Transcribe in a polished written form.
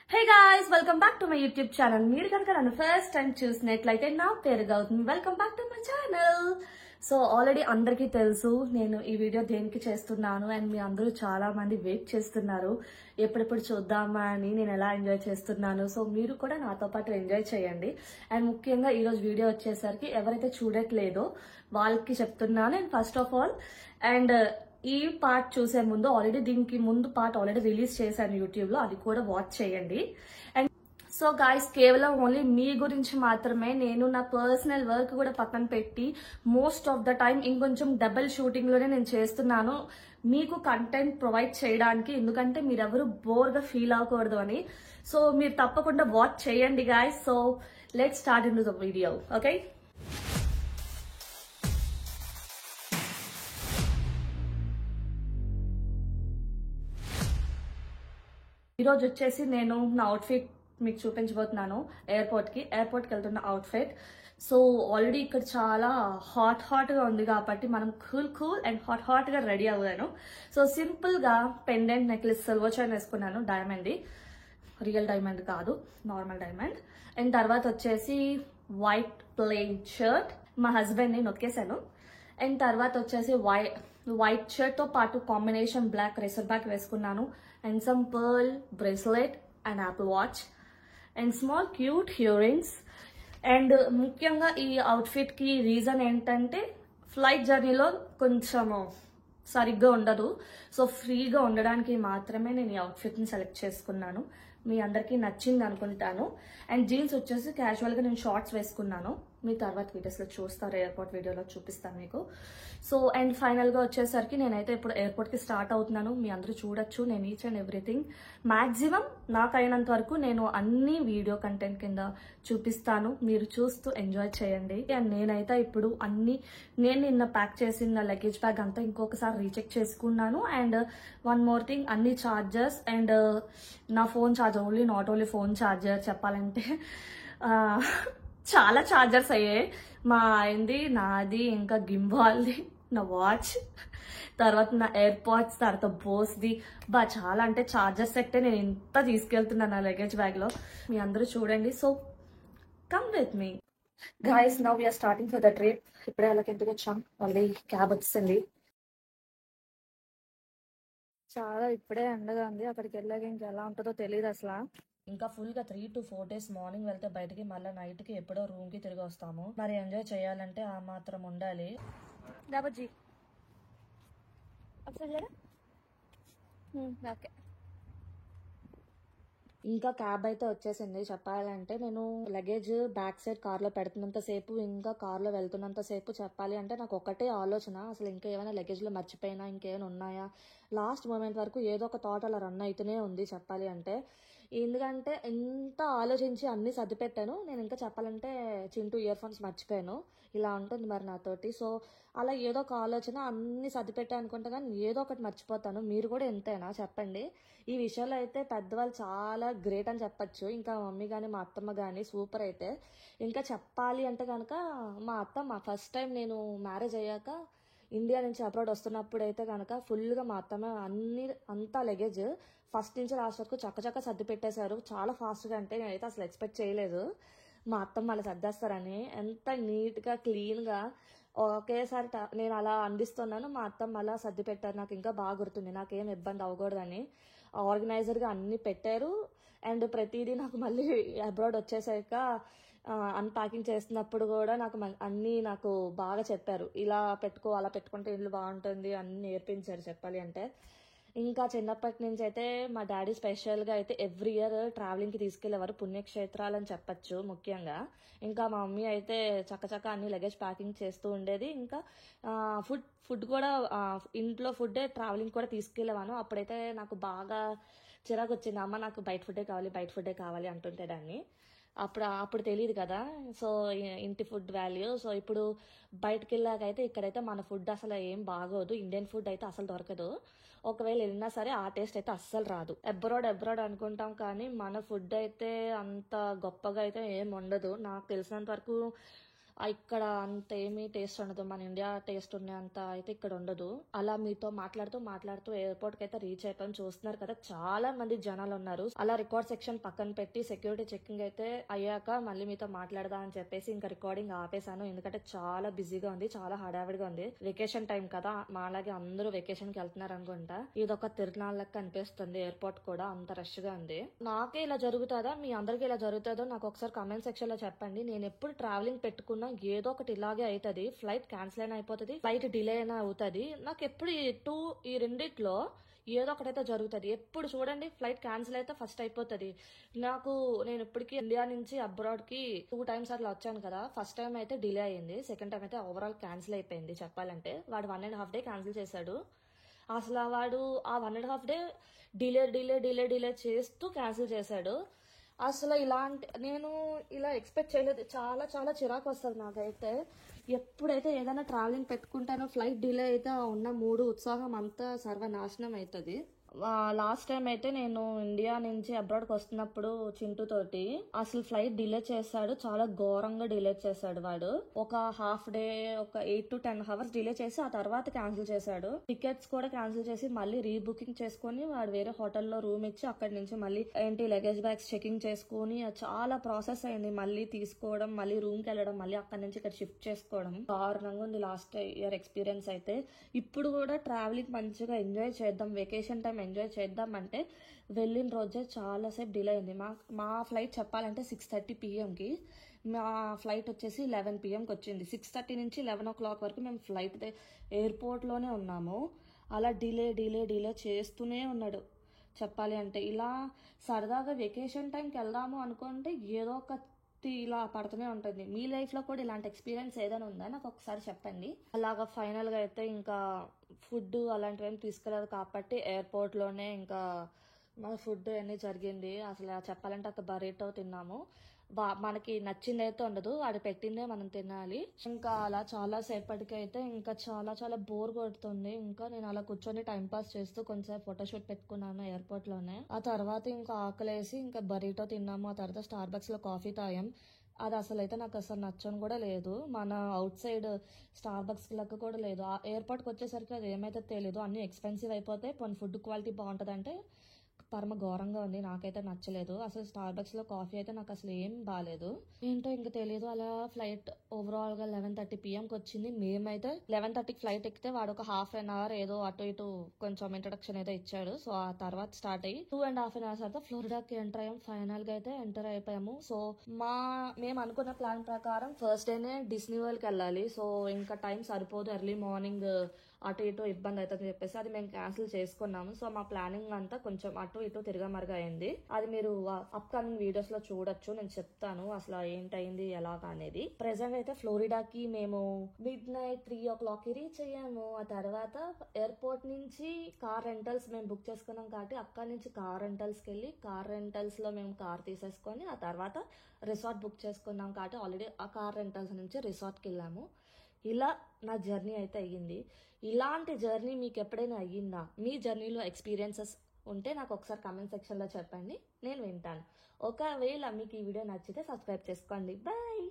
Hey guys, welcome back to my YouTube channel. మీరు కనుక నన్ను ఫస్ట్ టైం చూసినట్లయితే నా పేరు Gautami. Welcome back to my channel. So already అందరికీ తెలుసు నేను ఈ వీడియో దేనికి చేస్తున్నాను అండ్ మీ అందరూ చాలా మంది వెయిట్ చేస్తున్నారు ఎప్పుడెప్పుడు చూద్దామా అని నేను ఎలా ఎంజాయ్ చేస్తున్నాను. సో మీరు కూడా నాతో పాటు ఎంజాయ్ చేయండి. అండ్ ముఖ్యంగా ఈరోజు వీడియో వచ్చేసరికి ఎవరైతే చూడట్లేదో వాళ్ళకి చెప్తున్నాను. And first of all and ఈ పార్ట్ చూసే ముందు ఆల్రెడీ దీనికి ముందు పార్ట్ ఆల్రెడీ రిలీజ్ చేశాను యూట్యూబ్ లో, అది కూడా వాచ్ చేయండి. అండ్ సో గాయస్, కేవలం ఓన్లీ మీ గురించి మాత్రమే నేను నా పర్సనల్ వర్క్ కూడా పక్కన పెట్టి మోస్ట్ ఆఫ్ ద టైం ఇంకొంచెం డబుల్ షూటింగ్ లోనే నేను చేస్తున్నాను మీకు కంటెంట్ ప్రొవైడ్ చేయడానికి. ఎందుకంటే మీరెవరు బోర్ గా ఫీల్ అవ్వకూడదు అని. సో మీరు తప్పకుండా వాచ్ చేయండి guys. So let's start in the video. Okay, ఈరోజు వచ్చేసి నేను నా అవుట్ఫిట్ మీకు చూపించబోతున్నాను. ఎయిర్పోర్ట్కి వెళ్తున్న అవుట్ఫిట్. సో ఆల్రెడీ ఇక్కడ చాలా హాట్ గా ఉంది కాబట్టి మనం కూల్ అండ్ హాట్ గా రెడీ అవ్వాను. సో సింపుల్ గా పెండెంట్ నెక్లెస్ సిల్వర్ చైన్ వేసుకున్నాను, డైమండ్, రియల్ డైమండ్ కాదు, నార్మల్ డైమండ్. అండ్ తర్వాత వచ్చేసి వైట్ ప్లెయిన్ షర్ట్, మా హస్బెండ్ ని నొక్కేశాను. అండ్ తర్వాత వచ్చేసి వైట్ షర్ట్ తో పాటు కాంబినేషన్ బ్లాక్ రేసర్ బ్యాక్ వేసుకున్నాను. And some pearl bracelet and Apple watch and small cute ear rings. And ముఖ్యంగా ఈ అవుట్ఫిట్ కి రీజన్ ఏంటంటే ఫ్లైట్ జర్నీలో కొంచెం సరిగ్గా ఉండదు. సో ఫ్రీగా ఉండడానికి మాత్రమే నేను ఈ అవుట్ఫిట్ ని సెలెక్ట్ చేసుకున్నాను. మీ అందరికీ నచ్చింది అనుకుంటాను. అండ్ జీన్స్ వచ్చేసి క్యాజువల్ గా నేను షార్ట్స్ వేసుకున్నాను. మీ తర్వాత వీడియోస్ లో చూస్తారు, ఎయిర్పోర్ట్ వీడియోలో చూపిస్తాను మీకు. సో అండ్ ఫైనల్ గా వచ్చేసరికి నేనైతే ఇప్పుడు ఎయిర్పోర్ట్ కి స్టార్ట్ అవుతున్నాను. మీ అందరూ చూడొచ్చు నేను ఈచ్ అండ్ ఎవ్రీథింగ్ మాక్సిమం నాకు అయినంత వరకు నేను అన్ని వీడియో కంటెంట్ కింద చూపిస్తాను. మీరు చూస్తూ ఎంజాయ్ చేయండి. అండ్ నేనైతే ఇప్పుడు నేను నిన్న ప్యాక్ చేసిన లగేజ్ బ్యాగ్ అంతా ఇంకొకసారి రీచెక్ చేసుకున్నాను. అండ్ వన్ మోర్ థింగ్, అన్ని చార్జర్స్ అండ్ నా phone charger, not only phone charger చెప్పాలంటే చాలా ఛార్జర్స్ అయ్యాయి. మా ఆయనది, నాది, ఇంకా గింబాల్ది, నా వాచ్, తర్వాత నా ఎయిర్పాడ్స్, తర్వాత బోస్ది, చాలా అంటే ఛార్జర్ సెట్టే నేను ఇంత తీసుకెళ్తున్నాను నా లగేజ్ బ్యాగ్ లో. మీ అందరూ చూడండి. So come with me guys. Now we are starting for the trip. ఇప్పుడే వాళ్ళకి ఎందుకు వచ్చాం, ఆల్రెడీ క్యాబ్ వచ్చింది. చాలా ఇప్పుడే ఎండగా ఉంది. అక్కడికి వెళ్ళాక ఇంకెలా ఉంటుందో తెలియదు అసలు. ఇంకా ఫుల్ గా 3 to 4 days మార్నింగ్ వెళ్తే బయటికి మళ్ళీ నైట్ కి ఎప్పుడో రూమ్ కి తిరిగి వస్తాము. మరి ఎంజాయ్ చేయాలంటే ఆ మాత్రం ఉండాలి. ఓకే, ఇంకా క్యాబ్ అయితే వచ్చేసింది. చెప్పాలంటే నేను లగేజ్ బ్యాక్ సైడ్ కార్ లో పెడుతున్నంత సేపు, ఇంకా కార్ లో వెళ్తున్నంత సేపు చెప్పాలి అంటే నాకు ఒకటే ఆలోచన, అసలు ఇంకా ఏమైనా లగేజ్ లో మర్చిపోయినా, ఇంకేమైనా ఉన్నాయా. లాస్ట్ మూమెంట్ వరకు ఏదో ఒక థాట్ అలా రన్ అవుతూనే ఉంది చెప్పాలి అంటే. ఎందుకంటే ఎంత ఆలోచించి అన్ని సర్దిపెట్టాను. నేను ఇంకా చెప్పాలంటే చింటూ ఇయర్ ఫోన్స్ మర్చిపోయాను. ఇలా ఉంటుంది మరి నాతోటి. సో అలా ఏదో ఒక ఆలోచన అన్ని సర్దిపెట్టా అనుకుంటా, కానీ ఏదో ఒకటి మర్చిపోతాను. మీరు కూడా ఎంతేనా చెప్పండి. ఈ విషయంలో అయితే పెద్దవాళ్ళు చాలా గ్రేట్ అని చెప్పచ్చు. ఇంకా మమ్మీ కానీ మా అత్తమ్మ కానీ సూపర్. అయితే ఇంకా చెప్పాలి అంటే కనుక మా అత్తమ్మ ఫస్ట్ టైం నేను మ్యారేజ్ అయ్యాక ఇండియా నుంచి అబ్రాడ్ వస్తున్నప్పుడు అయితే కనుక ఫుల్గా మా అత్తమ్మ అంతా లగేజ్ ఫస్ట్ నుంచి లాస్ట్ వరకు చక్కచక్క సర్ది పెట్టేశారు. చాలా ఫాస్ట్గా, అంటే నేనైతే అసలు ఎక్స్పెక్ట్ చేయలేదు మా అత్తమ్మ అలా సర్దేస్తారని. ఎంత నీట్గా క్లీన్గా ఒకేసారి నేను అలా అందిస్తున్నాను, మా అత్తమ్మ అలా సర్ది పెట్టారు. నాకు ఇంకా బాగా గుర్తుంది, నాకేం ఇబ్బంది అవ్వకూడదని ఆర్గనైజర్గా అన్ని పెట్టారు. అండ్ ప్రతిదీ నాకు మళ్ళీ అబ్రాడ్ వచ్చేసాక అన్ప్యాకింగ్ చేస్తున్నప్పుడు కూడా నాకు అన్నీ నాకు బాగా చెప్పారు. ఇలా పెట్టుకో, అలా పెట్టుకుంటే ఇల్లు బాగుంటుంది, అన్ని నేర్పించారు చెప్పాలి అంటే. ఇంకా చిన్నప్పటి నుంచి అయితే మా డాడీ స్పెషల్గా అయితే ఎవ్రీ ఇయర్ ట్రావెలింగ్కి తీసుకెళ్లేవారు, పుణ్యక్షేత్రాలని చెప్పచ్చు ముఖ్యంగా. ఇంకా మా మమ్మీ అయితే చక్కచక్క అన్ని లగేజ్ ప్యాకింగ్ చేస్తూ ఉండేది. ఇంకా ఫుడ్ కూడా ఇంట్లో ఫుడ్డే ట్రావెలింగ్ కూడా తీసుకెళ్లేవాను. అప్పుడైతే నాకు బాగా చిరాకు వచ్చింది, అమ్మ నాకు బయట ఫుడ్డే కావాలి అంటుంటే దాన్ని. అప్పుడు తెలియదు కదా, సో ఇంటి ఫుడ్ వాల్యూ. సో ఇప్పుడు బయటకు వెళ్ళాకైతే ఇక్కడైతే మన ఫుడ్ అసలు ఏం బాగోదు, ఇండియన్ ఫుడ్ అయితే అసలు దొరకదు. ఒకవేళ వెళ్ళినా సరే ఆ టేస్ట్ అయితే అస్సలు రాదు. అబ్రాడ్ అనుకుంటాం కానీ మన ఫుడ్ అయితే అంత గొప్పగా అయితే ఏం ఉండదు. నాకు తెలిసినంత వరకు ఇక్కడ అంత ఏమీ టేస్ట్ ఉండదు, మన ఇండియా టేస్ట్ ఉండే అంత అయితే ఇక్కడ ఉండదు. అలా మీతో మాట్లాడుతూ మాట్లాడుతూ ఎయిర్పోర్ట్ కి అయితే రీచ్ అయిపోయాం. చూస్తున్నారు కదా చాలా మంది జనాలు ఉన్నారు. అలా రికార్డ్ సెక్షన్ పక్కన పెట్టి సెక్యూరిటీ చెకింగ్ అయితే అయ్యాక మళ్ళీ మీతో మాట్లాడదా అని చెప్పేసి ఇంకా రికార్డింగ్ ఆపేశాను. ఎందుకంటే చాలా బిజీగా ఉంది, చాలా హడావిడిగా ఉంది. వెకేషన్ టైం కదా, మాలాగే అందరూ వెకేషన్ కి వెళ్తున్నారు అనుకుంటా. ఇదొక తిరునాళ్ళ లెక్క అనిపిస్తుంది. ఎయిర్పోర్ట్ కూడా అంత రష్ గా ఉంది. నాకే ఇలా జరుగుతుందా, మీ అందరికి ఇలా జరుగుతుందో నాకు ఒకసారి కామెంట్ సెక్షన్ లో చెప్పండి. నేను ఎప్పుడు ట్రావెలింగ్ పెట్టుకున్నా ఏదో ఒకటి ఇలాగే అవుతుంది. ఫ్లైట్ క్యాన్సిల్ అయినా అయిపోతుంది, ఫ్లైట్ డిలే అయినా అవుతుంది. నాకు ఎప్పుడు ఈ రెండిట్లో ఏదో ఒకటైతే జరుగుతుంది. ఎప్పుడు చూడండి ఫ్లైట్ క్యాన్సిల్ అయితే ఫస్ట్ అయిపోతుంది నాకు. నేను ఇప్పటికీ ఇండియా నుంచి అబ్రాడ్ కి 2 times అట్లా వచ్చాను కదా. ఫస్ట్ టైం అయితే డిలే అయింది, సెకండ్ టైం అయితే ఓవరాల్ క్యాన్సిల్ అయిపోయింది. చెప్పాలంటే వాడు 1.5 day క్యాన్సిల్ చేశాడు. అసలు వాడు ఆ 1.5 day డిలే చేస్తూ క్యాన్సిల్ చేశాడు. అసలు నేను ఇలా ఎక్స్పెక్ట్ చేయలేదు. చాలా చాలా చిరాకు వస్తుంది నాకైతే. ఎప్పుడైతే ఏదైనా ట్రావెలింగ్ పెట్టుకుంటానో ఫ్లైట్ డిలే అయితే ఉన్న ఉత్సాహం అంతా సర్వనాశనం అవుతుంది. లాస్ట్ టైం అయితే నేను ఇండియా నుంచి అబ్రాడ్కి వస్తున్నప్పుడు చింటూ తోటి అసలు ఫ్లైట్ డిలే చేశాడు. చాలా ఘోరంగా డిలే చేశాడు వాడు. ఒక హాఫ్ డే, ఒక 8 to 10 hours డిలే చేసి ఆ తర్వాత క్యాన్సిల్ చేశాడు. టికెట్స్ కూడా క్యాన్సిల్ చేసి మళ్ళీ రీబుకింగ్ చేసుకుని వాడు వేరే హోటల్లో రూమ్ ఇచ్చి అక్కడి నుంచి మళ్ళీ లగేజ్ బ్యాగ్స్ చెకింగ్ చేసుకుని చాలా ప్రాసెస్ అయింది. మళ్ళీ తీసుకోవడం, మళ్ళీ రూమ్ కి వెళ్ళడం, మళ్ళీ అక్కడి నుంచి ఇక్కడ షిఫ్ట్ చేసుకోవడం దారుణంగా ఉంది లాస్ట్ ఇయర్ ఎక్స్పీరియన్స్ అయితే. ఇప్పుడు కూడా ట్రావెలింగ్ మంచిగా ఎంజాయ్ చేద్దాం, వెకేషన్ టైం ఎంజాయ్ చేద్దాం అంటే వెళ్ళిన రోజే చాలాసేపు డిలే అయింది. మా ఫ్లైట్ చెప్పాలంటే 6:30 PM కి, మా ఫ్లైట్ వచ్చేసి 11 PM కి వచ్చింది. 6:30 నుంచి 11 o'clock వరకు మేము ఫ్లైట్ ఎయిర్పోర్ట్లోనే ఉన్నాము. అలా డిలే చేస్తూనే ఉన్నాడు. చెప్పాలి అంటే ఇలా సరదాగా వెకేషన్ టైంకి వెళ్దాము అనుకుంటే ఏదో ఒక ఇలా పడుతూనే ఉంటుంది. మీ లైఫ్ లో కూడా ఇలాంటి ఎక్స్పీరియన్స్ ఏదైనా ఉందా నాకు ఒకసారి చెప్పండి. అలాగా ఫైనల్ గా అయితే ఇంకా ఫుడ్ అలాంటివి ఏమి తీసుకెళ్ళదు కాబట్టి ఎయిర్పోర్ట్ లోనే ఇంకా మా ఫుడ్ అన్నీ జరిగింది. అసలు చెప్పాలంటే అక్కడ బరీటో తిన్నాము. మనకి నచ్చింది అయితే ఉండదు, వాడు పెట్టిందే మనం తినాలి. ఇంకా అలా చాలా సేపటికి అయితే ఇంకా చాలా చాలా బోర్ కొడుతుంది. ఇంకా నేను అలా కూర్చొని టైం పాస్ చేస్తూ కొంచెం ఫోటోషూట్ పెట్టుకున్నాను ఎయిర్పోర్ట్ లోనే. ఆ తర్వాత ఇంకా ఆకలేసి ఇంకా బరీటో తిన్నాము. ఆ తర్వాత స్టార్ బక్స్ లో కాఫీ తాగాం. అది అసలు అయితే నాకు అసలు నచ్చని కూడా లేదు. మన అవుట్ సైడ్ స్టార్ బక్స్ లెక్క కూడా లేదు. ఆ ఎయిర్పోర్ట్కి వచ్చేసరికి అది ఏమైతే తెలియదు, అన్ని ఎక్స్పెన్సివ్ అయిపోతే కొన్ని ఫుడ్ క్వాలిటీ బాగుంటుంది అంటే పరమ ఘోరంగా ఉంది. నాకైతే నచ్చలేదు. అసలు స్టార్ బక్స్ లో కాఫీ అయితే నాకు అసలు ఏం బాగాలేదు. ఏంటో ఇంకా తెలియదు. అలా ఫ్లైట్ ఓవరాల్ గా 11:30 PM కి వచ్చింది. మేమైతే 11:30కి ఫ్లైట్ ఎక్కితే వాడు ఒక ½ an hour ఏదో అటు ఇటు కొంచెం ఇంట్రొడక్షన్ ఏదో ఇచ్చాడు. సో ఆ తర్వాత స్టార్ట్ అయ్యి 2.5 hours తర్వాత ఫ్లోరిడాకి ఎంటర్ అయ్యాం. ఫైనల్ గా అయితే ఎంటర్ అయిపోయాము. సో మేము అనుకున్న ప్లాన్ ప్రకారం ఫస్ట్ డేనే డిస్నీ వరల్డ్ కి వెళ్ళాలి. సో ఇంకా టైం సరిపోదు, ఎర్లీ మార్నింగ్ అటు ఇటు ఇబ్బంది అవుతుందని చెప్పేసి అది మేము క్యాన్సిల్ చేసుకున్నాము. సో మా ప్లానింగ్ అంతా కొంచెం అటు ఇటు తిరగమరగా అయింది. అది మీరు అప్ కమింగ్ వీడియోస్ లో చూడొచ్చు. నేను చెప్తాను అసలు ఏంటయింది ఎలాగా అనేది. ప్రెసెంట్ అయితే ఫ్లోరిడాకి మేము midnight 3 o'clock కి రీచ్ అయ్యాము. ఆ తర్వాత ఎయిర్పోర్ట్ నుంచి కార్ రెంటల్స్ మేము బుక్ చేసుకున్నాం కాబట్టి అక్కడి నుంచి కార్ రెంటల్స్ కి వెళ్ళి కార్ రెంటల్స్ లో మేము కార్ తీసేసుకొని ఆ తర్వాత రిసార్ట్ బుక్ చేసుకున్నాం కాబట్టి ఆల్రెడీ ఆ కార్ రెంటల్స్ నుంచి రిసార్ట్ కి వెళ్ళాము. ఇలా నా జర్నీ అయితే అయ్యింది. ఇలాంటి జర్నీ మీకు ఎప్పుడైనా అయ్యిందా? మీ జర్నీలో ఎక్స్పీరియన్సెస్ ఉంటే నాకు ఒకసారి కామెంట్ సెక్షన్ లో చెప్పండి, నేను వింటాను. ఒకవేళ మీకు ఈ వీడియో నచ్చితే సబ్స్క్రైబ్ చేసుకోండి. బాయ్.